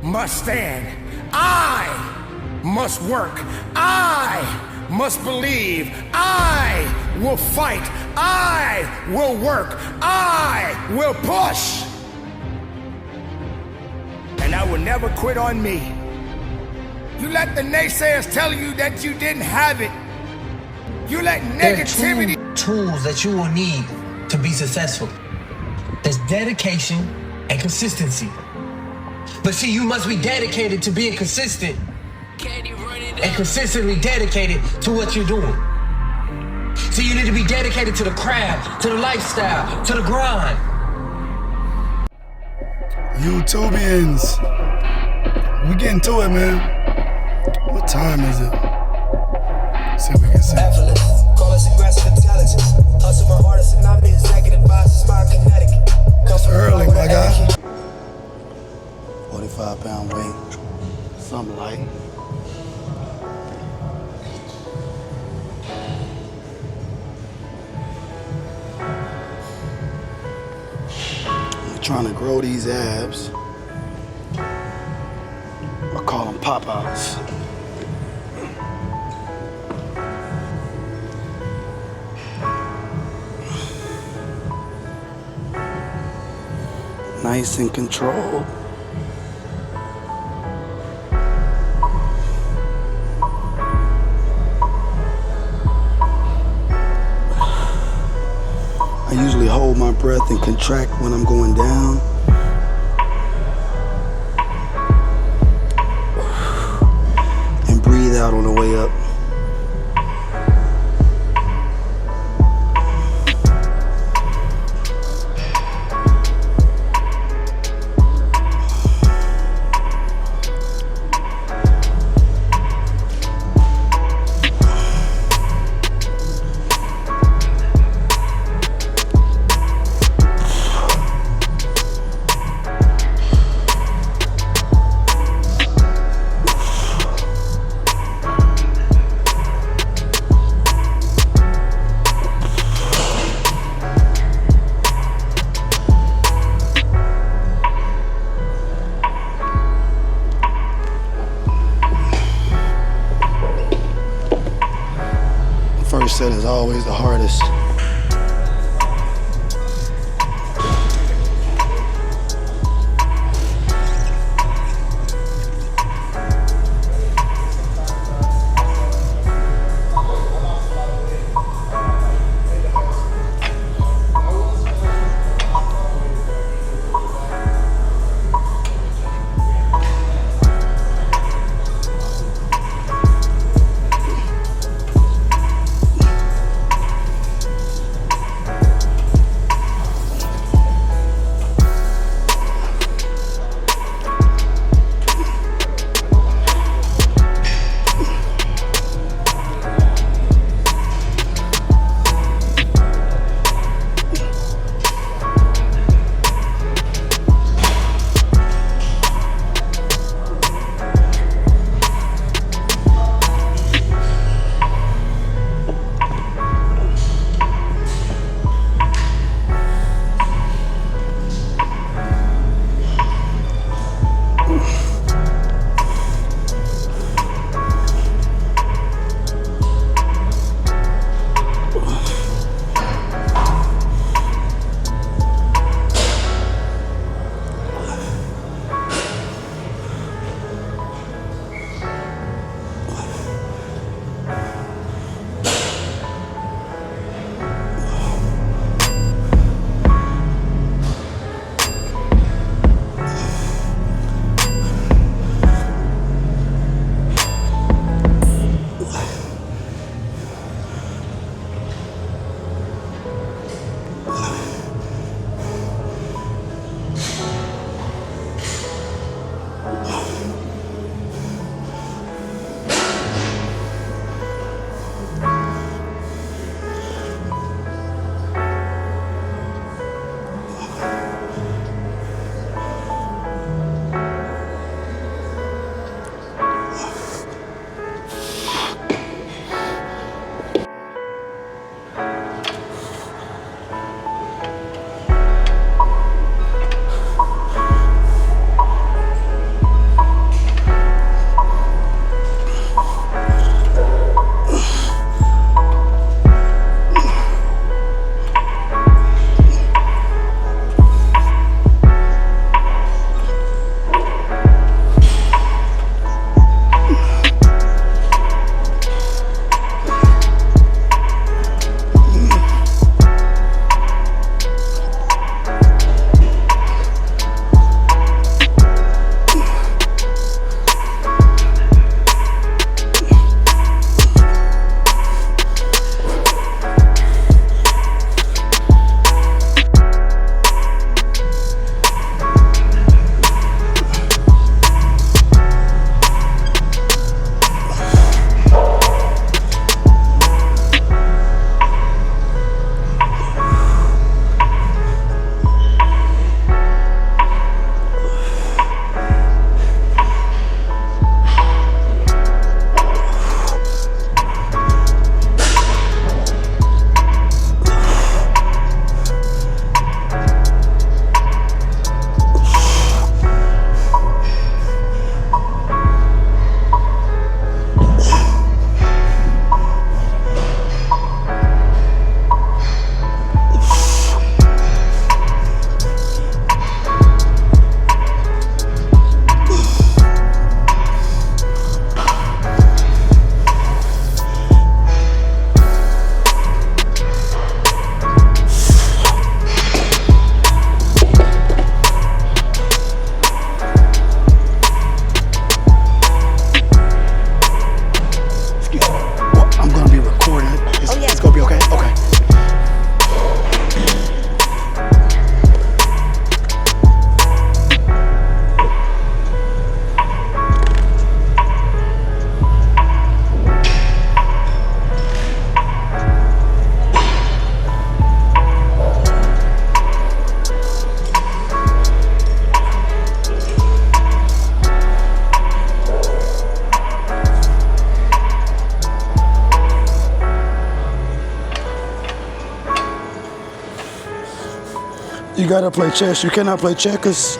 must stand. I must work. I must believe. I will fight. I will work. I will push. And I will never quit on me. You let the naysayers tell you that you didn't have it. You let negativity... There are two tools that you will need to be successful. There's dedication and consistency. But see, you must be dedicated to being consistent and consistently dedicated to what you're doing. So you need to be dedicated to the craft, to the lifestyle, to the grind. YouTubians, we getting to it, man. What time is it? See if we can see. Effortless, call us aggressive intelligence. Hustle my artists and I'm the executive boss, smart kinetic. It's early, my guy. 45-pound weight, something light. I'm trying to grow these abs. I call them pop-outs. Nice and controlled. I usually hold my breath and contract when I'm going down. And breathe out on the way up. First set is always the hardest. You gotta play chess. You cannot play checkers.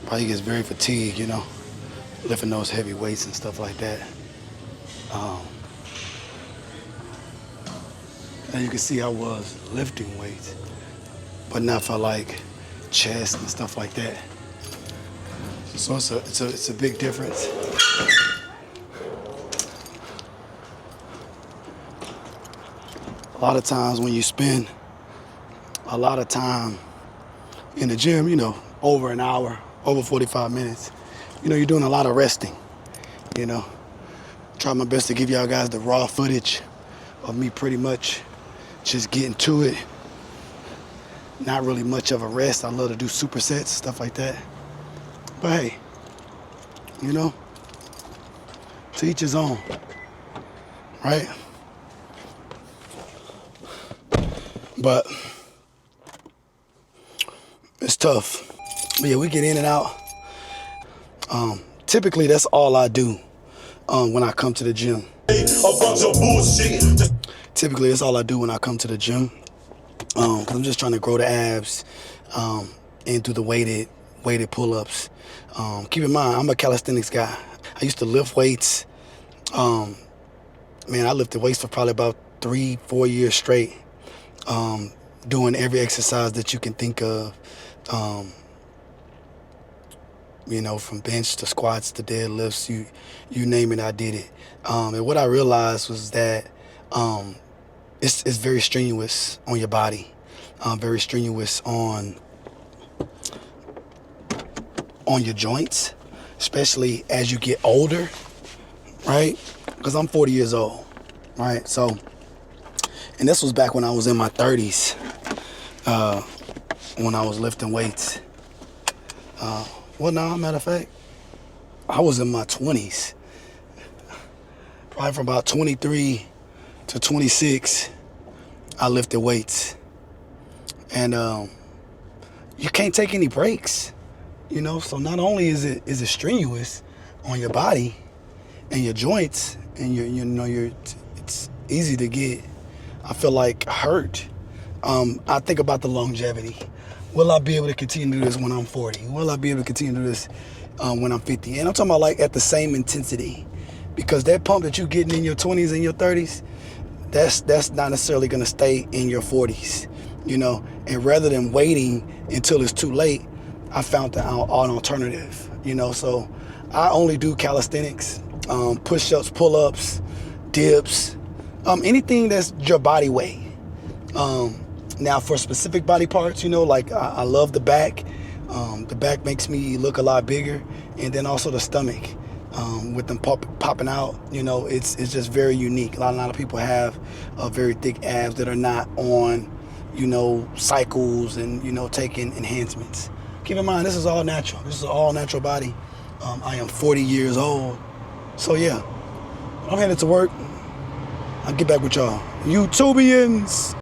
Probably gets very fatigued, you know, lifting those heavy weights and stuff like that. And you can see I was lifting weights, but not for like chest and stuff like that. So it's a big difference. A lot of times when you spend a lot of time in the gym, you know, over an hour, over 45 minutes, you know, you're doing a lot of resting, you know. Try my best to give y'all guys the raw footage of me pretty much just getting to it. Not really much of a rest. I love to do supersets, stuff like that. But hey, you know, to each his own, right? But it's tough. But yeah, we get in and out. Typically, that's all I do when I come to the gym. Typically, that's all I do when I come to the gym. Cause I'm just trying to grow the abs and do the weighted pull-ups. Keep in mind, I'm a calisthenics guy. I used to lift weights. Man, I lifted weights for probably about 3-4 years straight. Doing every exercise that you can think of. You know, from bench to squats to deadlifts, you name it, I did it. And what I realized was that it's very strenuous on your body, very strenuous on your joints, especially as you get older, right? Because I'm 40 years old, right? So, and this was back when I was in my 30s, when I was lifting weights. Well, no, matter of fact, I was in my 20s. Probably from about 23 to 26, I lifted weights. And you can't take any breaks, you know? So not only is it strenuous on your body and your joints, and it's easy to get, I feel like, hurt. I think about the longevity. Will I be able to continue to do this when I'm 40? Will I be able to continue to do this when I'm 50? And I'm talking about like at the same intensity, because that pump that you're getting in your 20s and your 30s, that's not necessarily going to stay in your 40s, you know. And rather than waiting until it's too late, I found an alternative, you know. So I only do calisthenics, push-ups, pull-ups, dips, anything that's your body weight. Now for specific body parts, you know, like I love the back. The back makes me look a lot bigger, and then also the stomach, with them popping out, you know, it's just very unique. A lot of people have very thick abs that are not on, you know, cycles and, you know, taking enhancements. Keep in mind, this is all natural. This is an all natural body. I am 40 years old. So yeah, I'm headed to work. I'll get back with y'all. YouTubians.